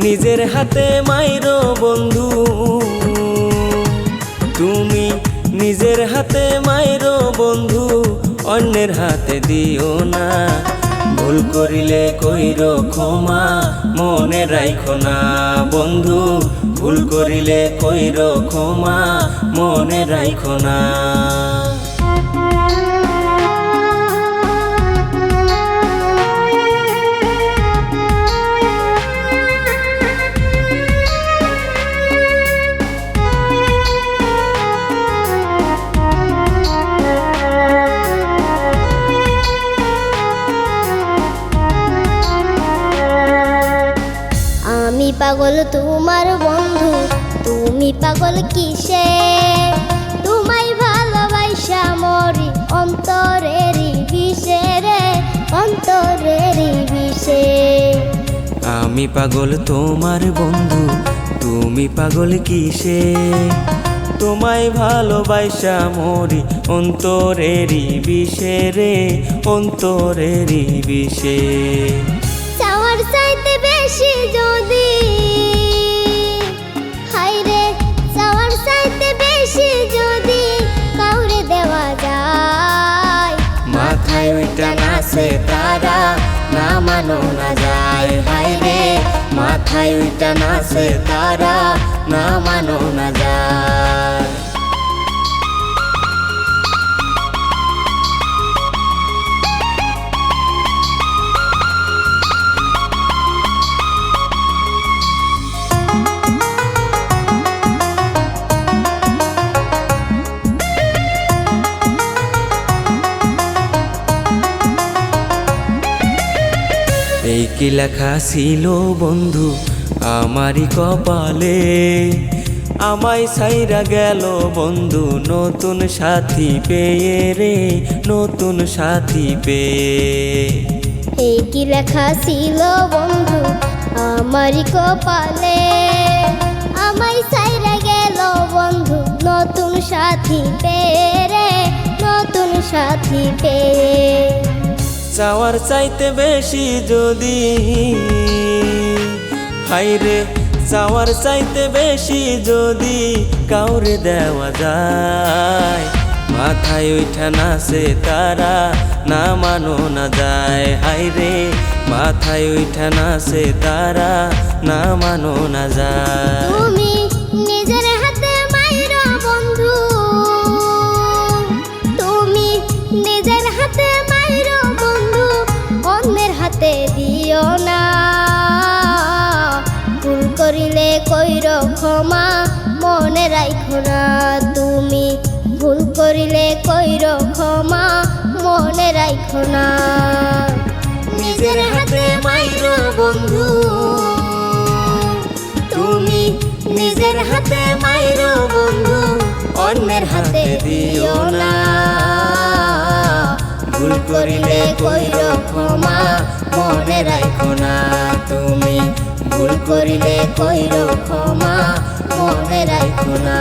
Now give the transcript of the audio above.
নিজের হাতে মাইরো বন্ধু, তুমি নিজের হাতে মাইরো বন্ধু, অন্যের হাতে দিও না। ভুল করিলে কইরো ক্ষমা, মনে রাইখো না বন্ধু। ভুল করিলে কইরো ক্ষমা, মনে রাইখো না। আমি পাগল তোমার বন্ধু, তুমি পাগল কিসে? তোমায় ভালোবাসা মরি অন্তরেরই বিষে রে, অন্তরেরই বিষে। আমি পাগল তোমার বন্ধু, তুমি পাগল কিসে? তোমায় ভালোবাসা মরি অন্তরেরই বিষে রে, অন্তরেরই বিষে। চাওয়ার চাইতে বেশি যদি, হায়রে চাওয়ার চাইতে বেশি যদি কাউরে দেওয়া যায়, মাথায় ওইটা নাচে তারা, না মানো না যায়। হায়রে মাথায় ওইটা নাচে তারা, না মানো না যায়। এই কি লেখা ছিল বন্ধু আমারই কপালে, আমায় ছাইরা গেল বন্ধু নতুন সাথী পেয়ে রে, নতুন সাথী পেয়ে। এই কি লেখা ছিল বন্ধু আমারই কপালে, আমায় ছাইরা গেল বন্ধু নতুন সাথী পেয়ে রে, নতুন সাথী পেয়ে। চাওয়ার চাইতে বেশি যদি, হায়রে চাওয়ার চাইতে বেশি যদি কাউরে দেওয়া যায়, মাথায় ওইঠা নাচে তারা, না মানো না যায়। হায়রে মাথায় ওইঠা নাচে তারা, না মানো না যায়। তুমি নিজের হাতে মাইরো বন্ধু, তুমি নিজের হাতে মাইরো বন্ধু, অন্যের হাতে দিও না। ভুল করিলে কইরো ক্ষমা, মনে রাইখো না। তুমি ভুল করিলে কইরো ক্ষমা, মনে রাইখো না। নিজের হাতে মাইরো বন্ধু, তুমি নিজের হাতে মাইরো বন্ধু, অন্যের হাতে দিও না। ভুল করিলে কইরো ক্ষমা, মনে রাখো না। তুমি ভুল করিলে কইরো ক্ষমা, মনে রাখো না।